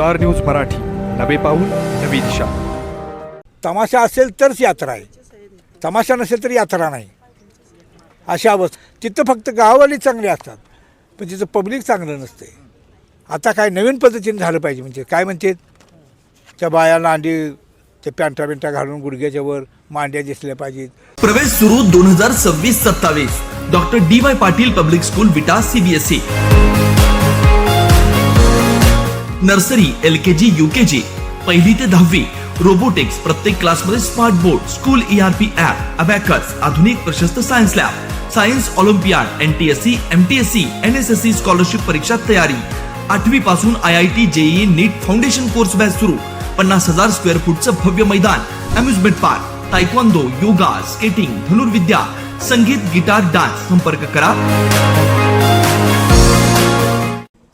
Star news Marathi, नवे पाऊल नवी दिशा. तमाशा असेल तरच यात्रा आहे, तमाशा नसेल तर यात्रा नाही, अशी अवस्था. तिथं फक्त गाववाली चांगली असतात, पण तिथं पब्लिक चांगलं नसते. आता काय नवीन पद्धतीने झालं पाहिजे. म्हणजे काय म्हणते, त्या बाया लांडी ते पॅन्टा घालून गुडघ्याच्या वर मांड्या दिसल्या पाहिजेत. प्रवेश सुरू 2026-27. Doctor DY Patil public school विटा CBSE. नर्सरी LKG UKG, पहिली ते 10वी. रोबोटिक्स, प्रत्येक क्लासमध्ये smart board, school ERP app, abacus, आधुनिक प्रशस्त science lab, science Olympiad, NTSC MTSC NSSC scholarship परीक्षा तयारी. 8वी पासून IIT JEE नीट फाउंडेशन कोर्स बॅच सुरू. 50,000 स्क्वेअर फूटचं भव्य मैदान, amusement park, taekwondo, yoga, skating, धनुर्विद्या, संगीत, गिटार, डान्स. संपर्क करा.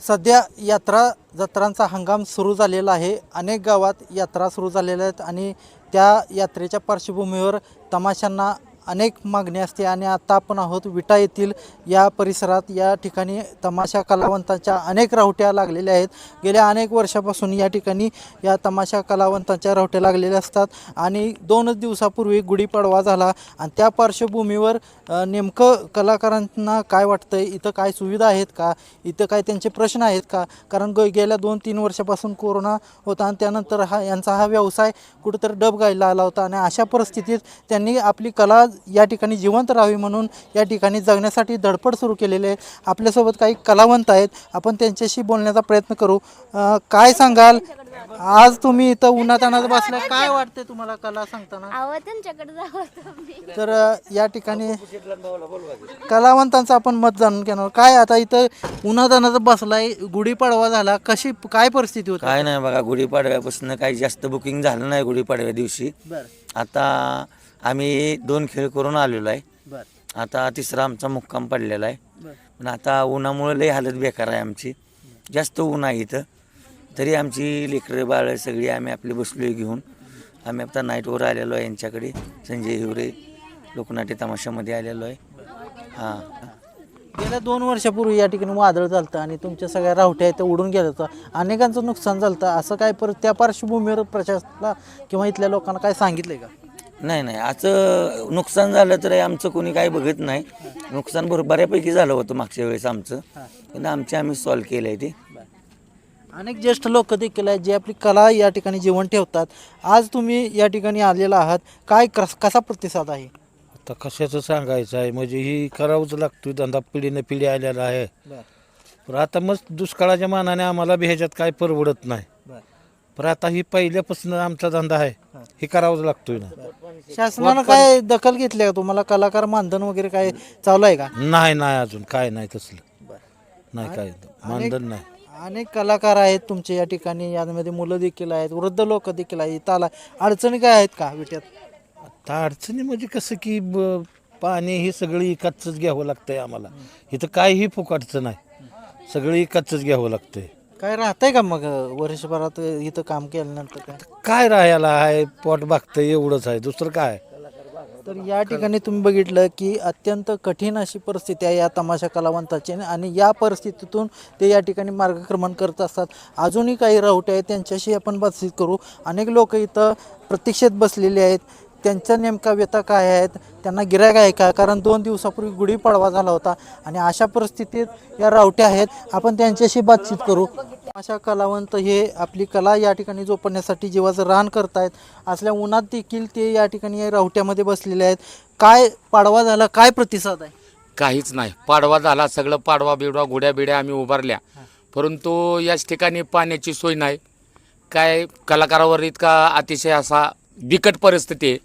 सध्या यात्रा जत्रांचा हंगाम सुरू झालेला आहे. अनेक गावात यात्रा सुरू झालेल्या आहेत आणि त्या यात्रेच्या पार्श्वभूमीवर तमाशांना अनेक मागणी असते. आणि आता आपण आहोत विटा येथील या परिसरात. या ठिकाणी तमाशा कलावंतांच्या अनेक रावट्या लागलेल्या आहेत. गेल्या अनेक वर्षापासून या ठिकाणी या तमाशा कलावंतांच्या रावट्या लागलेल्या असतात. आणि 2 दिवसापूर्वी गुढीपाडवा झाला आणि त्या पार्श्वभूमीवर नेमकं कलाकारांना काय वाटतंय, इथं काय सुविधा आहेत का, इथं काय त्यांचे प्रश्न आहेत का. कारण गेल्या 2-3 वर्षापासून कोरोना होता आणि त्यानंतर यांचा हा व्यवसाय कुठंतरी डबघाईला आला होता. आणि अशा परिस्थितीत त्यांनी आपली कला या ठिकाणी जिवंत राहावी म्हणून या ठिकाणी जगण्यासाठी धडपड सुरू केलेली आहे. आपल्यासोबत काही कलावंत आहेत, आपण त्यांच्याशी बोलण्याचा प्रयत्न करू. काय सांगाल, आज तुम्ही इथं उन्हातान्हात बसल्या, काय वाटते तुम्हाला कला सांगताना? तर या ठिकाणी कलावंतांचं आपण मत जाणून घेणार. काय आता इथं उन्हातान्हात बसलाय, गुढीपाडवा झाला, कशी काय परिस्थिती होती? काय नाही बघा, गुढीपाडव्यापासून काही जास्त बुकिंग झालं नाही. गुढीपाडव्या दिवशी आता आम्ही 2 खेळ करून आलेलो आहे. आता 3रा आमचा मुक्काम पडलेला आहे. पण आता उन्हामुळे लई हालत बेकार आहे आमची. जास्त ऊन आहे इथं, तरी आमची लेकरं बाळ सगळी आम्ही आपली बसलो घेऊन. आम्ही आता नाईटवर आलेलो आहे यांच्याकडे, संजय हिवरे लोकनाट्य तमाशामध्ये आलेलो आहे. हां, गेल्या 2 वर्षापूर्वी या ठिकाणी वादळ झालं आणि तुमच्या सगळ्या रावट्या इथं उडून गेलं होतं, अनेकांचं नुकसान झालं. असं काय त्या पार्श्वभूमीवर प्रशासनाला किंवा इथल्या लोकांना काय सांगितलंय का? नाही असं नुकसान झालं तर आमचं कोणी काही बघत नाही. नुकसान बऱ्यापैकी झालं होतं मागच्या वेळेस आमचं, पण आम्ही सॉल्व केलं आहे ते. अनेक ज्येष्ठ लोक देखील आहेत जे आपली कला या ठिकाणी जीवन ठेवतात. आज तुम्ही या ठिकाणी आलेला आहात, काय कसा प्रतिसाद आहे? आता कशाचं सांगायचं आहे, म्हणजे ही करावंच लागतो धंदा, पिढीने पिढी आलेला आहे. पण आता मग दुष्काळाच्या मानाने आम्हाला बी ह्याच्यात काय परवडत नाही. पण आता ही पहिल्यापासून आमचा धंदा आहे, हे करावंच लागतोय ना. शासनानं काय दखल घेतली का तुम्हाला? कलाकार मानधन वगैरे काय चालू आहे का? नाही अजून काय नाही तसलं, नाही काय मानधन नाही. अनेक कलाकार आहेत तुमचे या ठिकाणी, यामध्ये मुलं देखील आहेत, वृद्ध लोक देखील आहेत. इथं आला, अडचणी काय आहेत का विट्यात? आता अडचणी म्हणजे कसं की पाणी ही सगळी इकतच घ्यावं लागतंय आम्हाला. इथं काहीही फुकटचं नाही, सगळं इकतच घ्यावं लागतंय. काय राहतंय का मग वर्षभरात इथं काम केल्यानंतर? काय राहायला आहे, पोट बघतंय एवढंच आहे, दुसरं काय. तर या ठिकाणी तुम्ही बघितलं की अत्यंत कठीण अशी परिस्थिती आहे या तमाशा कलावंताची. आणि या परिस्थितीतून ते या ठिकाणी मार्गक्रमण करत असतात. अजूनही काही रावटे आहेत, त्यांच्याशी आपण बातचीत करू. अनेक लोक इथं प्रतीक्षेत बसलेले आहेत, त्यांच्या नेमका व्यथा काय आहेत, त्यांना गिऱ्हाईक आहे का? कारण 2 दिवसापूर्वी गुढीपाडवा झाला होता आणि अशा परिस्थितीत या रावट्या आहेत. आपण त्यांच्याशी बातचीत करू. अशा कलावंत हे आपली कला या ठिकाणी जोपासण्यासाठी जीवाचं रान करतायत. असल्या उन्हात देखील ते या ठिकाणी या रावट्यामध्ये बसलेले आहेत. काय पाडवा झाला, काय प्रतिसाद आहे? काहीच नाही. पाडवा झाला, सगळं पाडवा बिडवा गुड्या बिड्या आम्ही उभारल्या, परंतु याच ठिकाणी पाण्याची सोय नाही. काय कलाकारावर इतका अतिशय असा बिकट परिस्थिती आहे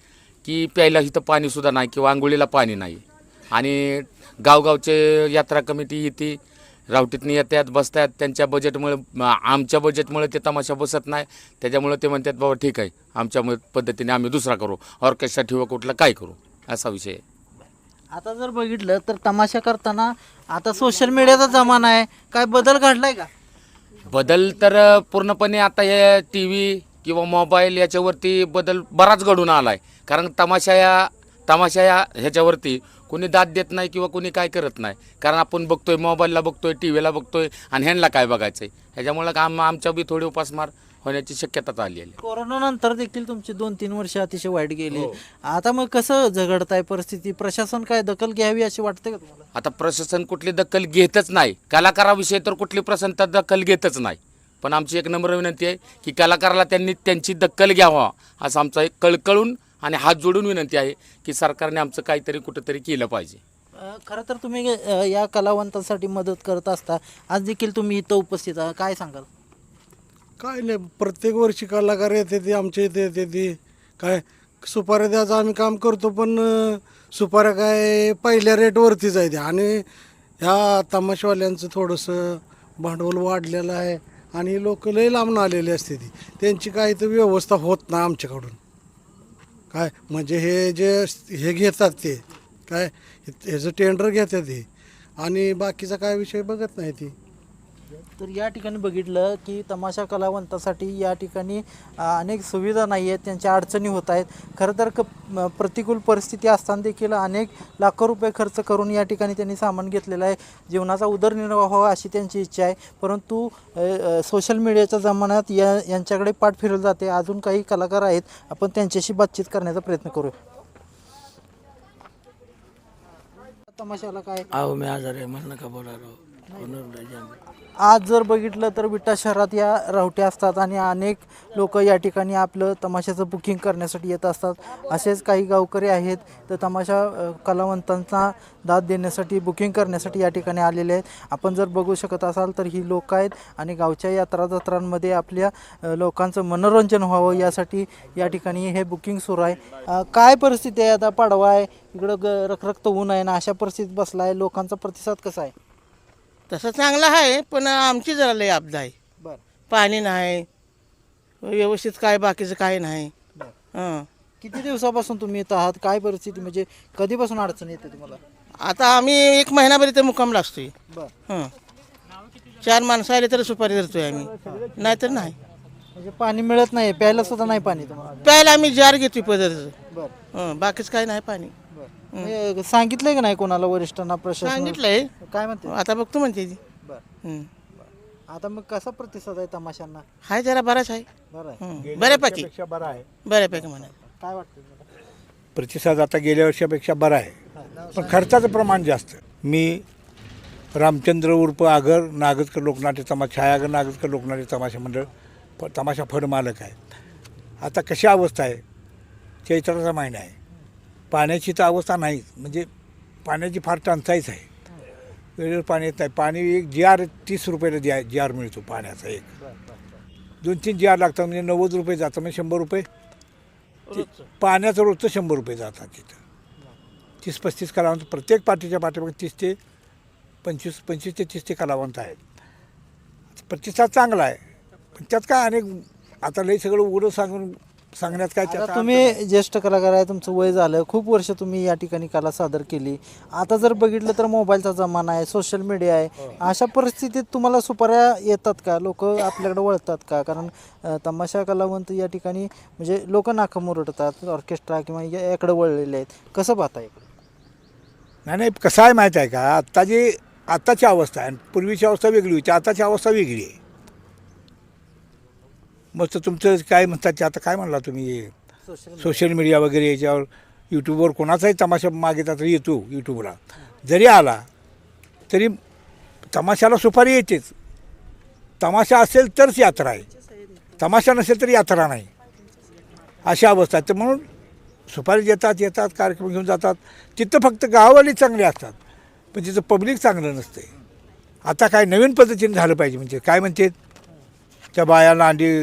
की प्यायला इथं पाणीसुद्धा नाही किंवा आंघोळीला पाणी नाही. आणि गावगावचे यात्रा कमिटी येते, रावटीतनी येतात, बसतात. त्यांच्या बजेटमुळे, आमच्या बजेटमुळे ते तमाशा बसत नाही. त्याच्यामुळे ते म्हणतात बाबा ठीक आहे, आमच्या पद्धतीने आम्ही दुसरा करू, ऑर्केस्ट्रा ठेवू, कुठलं काय करू, असा विषय आहे. आता जर बघितलं तर तमाशा करताना आता सोशल मीडियाचा जमाना आहे, काय बदल घडलाय का? बदल तर पूर्णपणे आता हे TV किंवा मोबाईल याच्यावरती बदल बराच घडून आला आहे. कारण तमाशा या ह्याच्यावरती कोणी दाद देत नाही किंवा कोणी काय करत नाही. कारण आपण बघतोय, मोबाईलला बघतोय, टी व्हीला बघतोय आणि ह्यांना काय बघायचं आहे. ह्याच्यामुळं आमच्या बी थोडी उपासमार होण्याची शक्यता आली आहे. कोरोना नंतर देखील तुमची 2-3 वर्ष अतिशय वाईट गेली. आता मग कसं झगडताय परिस्थिती? प्रशासन काय दखल घ्यावी अशी वाटते का तुम्हाला? आता प्रशासन कुठली दखल घेतच नाही. कलाकाराविषयी तर कुठली प्रशासन दखल घेतच नाही. पण आमची एक नम्र विनंती आहे की कलाकाराला त्यांनी त्यांची दखल घ्यावा असं आमचा एक कळकळून आणि हात जोडून विनंती आहे की सरकारने आमचं काहीतरी कुठंतरी केलं पाहिजे. खरं तर तुम्ही या कलावंतांसाठी मदत करत असता. आज देखील तुम्ही इथं उपस्थित आहात, काय सांगाल? काय नाही, प्रत्येक वर्षी कलाकार येते ते आमच्या इथे येते ते काय सुपाऱ्या द्यायचं आम्ही काम करतो, पण सुपाऱ्या काय पहिल्या रेटवरतीच आहे ते. आणि ह्या तमाशावाल्यांचं थोडंसं भांडवल वाढलेलं आहे आणि लोक लय लांबून आलेले असते ती, त्यांची काही तर व्यवस्था होत नाही आमच्याकडून. काय म्हणजे हे जे हे घेतात ते काय ह्याचं टेंडर घेतात ते आणि बाकीचा काय विषय बघत नाही ती. तर या ठिकाणी बघितलं की तमाशा कलावंतासाठी या ठिकाणी अनेक सुविधा नाही आहेत, त्यांच्या अडचणी होत आहेत. खरं तर प्रतिकूल परिस्थिती असताना देखील अनेक लाखो रुपये खर्च करून या ठिकाणी त्यांनी सामान घेतलेलं आहे. जीवनाचा उदरनिर्वाह व्हावा अशी त्यांची इच्छा आहे. परंतु सोशल मीडियाच्या जमान्यात यांच्याकडे पाठ फिरवली जाते. अजून काही कलाकार आहेत, आपण त्यांच्याशी बातचीत करण्याचा प्रयत्न करूया. तमाशाला काय अहो मी आजार आहे, मला नका बोला राव. आज जर बघितलं तर विटा शहरात या रावट्या असतात आणि अनेक लोक या ठिकाणी आपलं तमाशाचं बुकिंग करण्यासाठी येत असतात. असेच काही गावकरी आहेत तर तमाशा कलावंतांना दाद देण्यासाठी बुकिंग करण्यासाठी या ठिकाणी आलेले आहेत. आपण जर बघू शकत असाल तर ही लोक आहेत आणि गावच्या यात्रा जत्रांमध्ये आपल्या लोकांचं मनोरंजन व्हावं यासाठी या ठिकाणी हे बुकिंग सुरू आहे. काय परिस्थिती आहे? आता पाडवा आहे, इकडं रखरखत ऊन आहे ना, अशा परिस्थितीत बसला आहे. लोकांचा प्रतिसाद कसा आहे? तसं चांगलं आहे, पण आमची जरा लय आपदा आहे. बरं पाणी नाही व्यवस्थित, काय बाकीचं काय नाही. हां किती दिवसापासून तुम्ही येत आहात? काय परिस्थिती म्हणजे कधीपासून अडचण येते तुम्हाला? आता आम्ही 1 महिनाभर इथे मुक्काम लागतोय. बरं हां 4 माणसं आले तर सुपारी धरतोय आम्ही, नाहीतर नाही. म्हणजे पाणी मिळत नाही, प्यायला सुद्धा नाही पाणी तुम्हाला? प्यायला आम्ही जार घेतोय पदरचं. बरं बाकीचं काय नाही पाणी. बरं सांगितलंय का नाही कोणाला, वरिष्ठांना, प्रशासन? सांगितलंय, काय म्हणते? आता बघतो म्हणते ती. बरं आता मग कसा प्रतिसाद आहे तमाशांना? हाय जरा बराच आहे. बरं आहे. बऱ्यापैकी बरा आहे बऱ्यापैकी म्हणा. काय वाटतं तुला? प्रतिसाद आता गेल्या वर्षापेक्षा बरा आहे, पण खर्चाचं प्रमाण जास्त. मी रामचंद्र उर्फ आगर नागजकर लोकनाट्य तमाशा, छायागर नागजकर लोकनाट्य तमाशा मंडळ तमाशा फड मालक आहे. आता कशी अवस्था आहे? चैत्राचा महिना आहे, पाण्याची तर अवस्था नाही, म्हणजे पाण्याची फार टंचाईच आहे. वेळेवर पाणी येत नाही. पाणी एक जार 30 रुपयाला जार मिळतो पाण्याचा. एक 2-3 जार लागतात, म्हणजे 90 रुपये जातात, म्हणजे 100 रुपये पाण्याचं रोजचं 100 रुपये जातात तिथं. 30-35 कलावंत प्रत्येक पार्टीच्या पाठीमागे 30 ते 25 कलावंत आहेत. प्रतिसाद चांगला आहे, पण त्यात काय अनेक आता लई सगळं उघडं सांगण्यात काय आता त्याचा तुम्ही ज्येष्ठ कलाकार आहे, तुमचं वय झालं, खूप वर्ष तुम्ही या ठिकाणी कला सादर केली. आता जर बघितलं तर मोबाईलचा जमाना आहे, सोशल मीडिया आहे. अशा परिस्थितीत तुम्हाला सुपाऱ्या येतात का? लोक आपल्याकडे वळतात का? कारण तमाशा कलावंत या ठिकाणी म्हणजे लोक नाका मुरडतात, ऑर्केस्ट्रा किंवा याकडे वळलेले आहेत. कसं पाहता इकडे? नाही कसं आहे माहीत आहे का? आत्ताची अवस्था आहे, पूर्वीची अवस्था वेगळी होती, आताची अवस्था वेगळी आहे. मस्त तुमचं काय म्हणतात ते, आता काय म्हणला तुम्ही, सोशल मीडिया वगैरे याच्यावर यूट्यूबवर कोणाचाही तमाशा मागितला तरी येतो. यूट्यूबला जरी आला तरी तमाशाला सुपारी येतेच. तमाशा असेल तरच यात्रा आहे, तमाशा नसेल तरी यात्रा नाही, अशी अवस्था आहे. तर म्हणून सुपारी येतात, कार्यक्रम घेऊन जातात. तिथं फक्त गाववाली चांगली असतात, पण तिथं पब्लिक चांगलं नसते. आता काय नवीन पद्धतीने झालं पाहिजे. म्हणजे काय म्हणते, त्या बायाला अंडी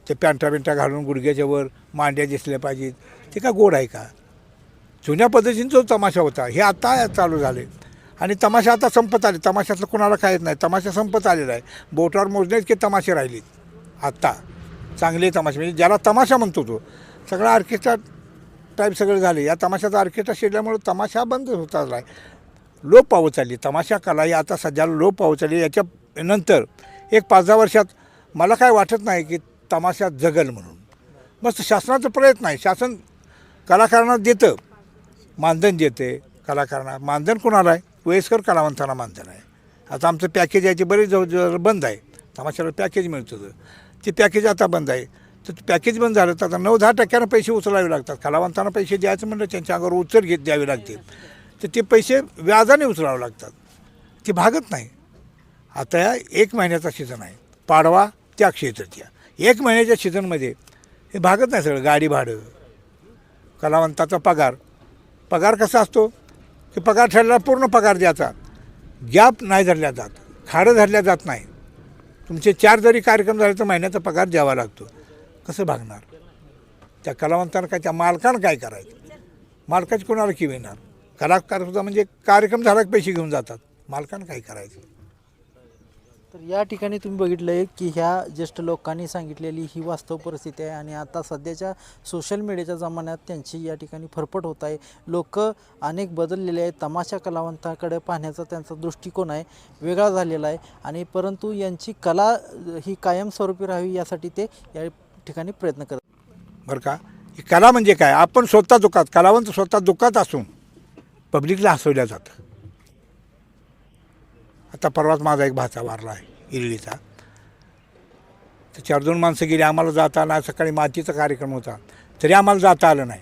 ते पॅन्टा घालून गुडघ्याच्या वर मांड्या दिसल्या पाहिजेत. ते का गोड आहे का? जुन्या पद्धतीने जो तमाशा होता हे आता चालू झाले आणि तमाशा आता संपत आले. तमाशातलं कोणाला काय येत नाही, तमाशा संपत आलेला आहे. बोटावर मोजण्यात की तमाशे राहिलेत आत्ता चांगले तमाशे. म्हणजे ज्याला तमाशा म्हणतो तो सगळा ऑर्केस्ट्रा टाईप सगळं झाले. या तमाशाचा ऑर्केस्ट्रा शिरल्यामुळे तमाशा बंद होत आला आहे, लोप पावत चालली. तमाशा कला ही आता सध्याला लोप पावत चालली. याच्या नंतर एक 5-10 वर्षात मला काय वाटत नाही की तमाशा जगल म्हणून. मस्त शासनाचा प्रयत्न आहे, शासन कलाकारांना देतं, मानधन देते, कलाकारांना मानधन कोणाला आहे? वयस्कर कलावंतांना मानधन आहे. आता आमचं पॅकेज आहे ते बरेच जवळ बंद आहे. तमाशाला पॅकेज मिळत होतं, ते पॅकेज आता बंद आहे. तर पॅकेज बंद झालं तर आता 9-10% पैसे उचलावे लागतात. कलावंतांना पैसे द्यायचं म्हणलं त्यांच्या अंगावर उचल द्यावी लागते, तर ते पैसे व्याजाने उचलावे लागतात. ते भागत नाही. आता 1 महिन्याचा सीझन आहे, पाडवा ते अक्षय तृतीया, 1 महिन्याच्या सीझनमध्ये हे भागत नाही सगळं. गाडी भाडं, कलावंताचा पगार कसा असतो की पगार ठरलेला पूर्ण पगार द्यायचा, गॅप नाही धरल्या जात, खाडं धरल्या जात नाही. तुमचे 4 जरी कार्यक्रम झाले तर महिन्याचा पगार द्यावा लागतो. कसं भागणार? त्या कलावंतांना काय, त्या मालकानं काय करायचं? मालकाची कोणाला किव येणार? कलाकार सुद्धा म्हणजे कार्यक्रम झाला की पैसे घेऊन जातात, मालकानं काय करायचं? तर या ठिकाणी तुम्ही बघितलं आहे की ह्या ज्येष्ठ लोकांनी सांगितलेली ही वास्तव परिस्थिती आहे आणि आता सध्याच्या सोशल मीडियाच्या जमान्यात त्यांची या ठिकाणी फरफट होत आहे. लोक अनेक बदललेले आहेत. तमाशा कलावंताकडे पाहण्याचा त्यांचा दृष्टिकोन आहे वेगळा झालेला आहे आणि परंतु यांची कला ही कायमस्वरूपी राहावी यासाठी ते या ठिकाणी प्रयत्न करतात. बरं का, ही कला म्हणजे काय? आपण स्वतः दुःखात, कलावंत स्वतः दुःखात असून पब्लिकला हसवल्या जातं. आता परवाच माझा एक भाचा वारला आहे इरळीचा, तर 4-2 माणसं गेली, आम्हाला जाता आलं. सकाळी मातीचा कार्यक्रम होता तरी आम्हाला जाता आलं नाही.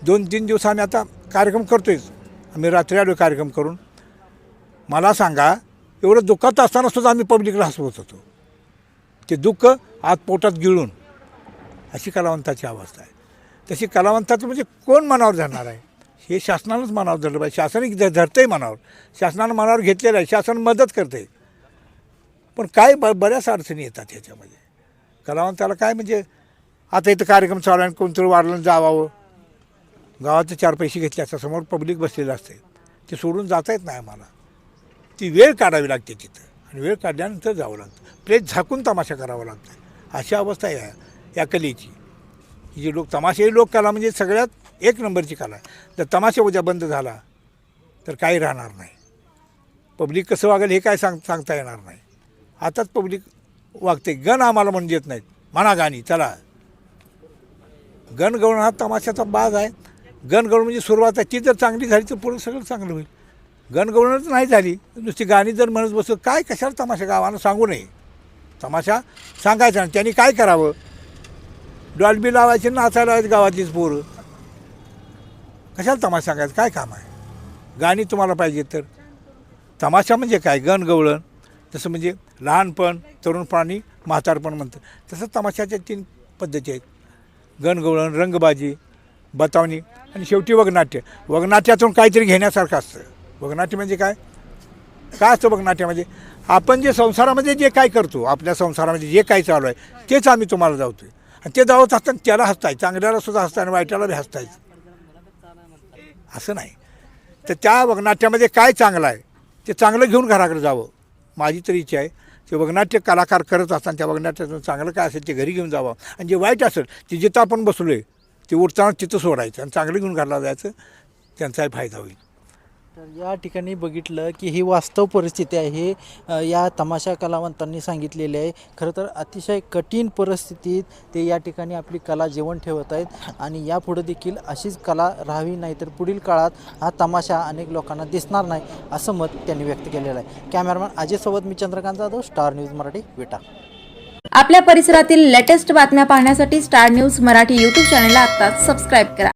2-3 दिवस आम्ही आता कार्यक्रम करतोयच. आम्ही रात्री आलो कार्यक्रम करून. मला सांगा, एवढं दुःखात असताना सुद्धा आम्ही पब्लिकला हसवत होतो. ते दुःख आत पोटात गिळून, अशी कलावंताची अवस्था आहे. तशी कलावंताचं म्हणजे कोण मनावर धरणार आहे? हे शासनानंच मनावर धरलं पाहिजे. शासनाने धरतंय मनावर, शासनानं मनावर घेतलेलं आहे, शासन मदत करते. पण काय बऱ्याच अडचणी येतात ह्याच्यामध्ये. कलावंताला काय म्हणजे, आता इथं कार्यक्रम चालू आहे, कोणतरी वारलं जावावं, गावाचे 4 पैसे घेतले असतात, समोर पब्लिक बसलेलं असते, ते सोडून जाता येत नाही आम्हाला. ती वेळ काढावी लागते तिथं आणि वेळ काढल्यानंतर जावं लागतं. प्लेस झाकून तमाशा करावा लागतो. अशी अवस्था आहे या कलेची. ही जी तमाशाही लोककला म्हणजे सगळ्यात 1 नंबरची कला आहे. जर तमाशा उद्या बंद झाला तर काही राहणार नाही. पब्लिक कसं वागेल हे काय सांगता येणार नाही. आताच पब्लिक वागते. गण आम्हाला म्हणून देत नाहीत, म्हणा गाणी चला. गण गवळण हा तमाशाचा बाज आहे. गण गवळण म्हणजे सुरुवात आहे, ती जर चांगली झाली तर पुढे सगळं चांगलं होईल. गणगवळणच नाही झाली, नुसती गाणी जर म्हणत बसलं, काय कशाला तमाशा गावानं सांगू नये. तमाशा सांगायचा नाही. त्यांनी काय करावं? डॉल्बी लावायची, नाचायला लावायची गावातलीच पोरं. कशाला तमाशा सांगायचं? काय काम आहे? गाणी तुम्हाला पाहिजे तर. तमाशा म्हणजे काय? गणगवळण जसं म्हणजे लहानपण, तरुणपणी, म्हातारपण म्हणतं, तसं तमाशाच्या 3 पद्धती आहेत. गणगवळण, रंगबाजी, बतावणी आणि शेवटी वगनाट्य. वगनाट्यातून काहीतरी घेण्यासारखं असतं. वगनाट्य म्हणजे काय असतं? वगनाट्यामध्ये आपण जे संसारामध्ये जे काय करतो, आपल्या संसारामध्ये जे काही चालू आहे तेच आम्ही तुम्हाला जावतो आहे. आणि ते जावत असताना त्याला हसताय, चांगल्याला सुद्धा हसताय आणि वाईटाला बी हसतायच, असं नाही. तर त्या वगनाट्यामध्ये काय चांगलं आहे ते चांगलं घेऊन घराकडे जावं, माझी तरी इच्छा आहे. ते वगनाट्य कलाकार करत असताना त्या वगनाट्यातून चांगलं काय असेल ते घरी घेऊन जावं, आणि जे वाईट असेल ते जिथं आपण बसलो आहे ते उठताना तिथं सोडायचं आणि चांगलं घेऊन घरला जायचं, त्यांचाही फायदा होईल. तर या ठिकाणी बघितलं की ही वास्तव परिस्थिती आहे. हे या तमाशा कलावंतांनी सांगितलेले आहे. खरं तर अतिशय कठीण परिस्थितीत ते या ठिकाणी आपली कला जेवण ठेवत आहेत आणि यापुढे देखील अशीच कला राहावी, नाही तर पुढील काळात हा तमाशा अनेक लोकांना दिसणार नाही, असं मत त्यांनी व्यक्त केलेलं आहे. कॅमेरामॅन अजय सोबत मी चंद्रकांत जाधव, स्टार न्यूज मराठी, विटा. आपल्या परिसरातील लेटेस्ट बातम्या पाहण्यासाठी स्टार न्यूज मराठी यूट्यूब चॅनलला आत्ताच सबस्क्राईब करा.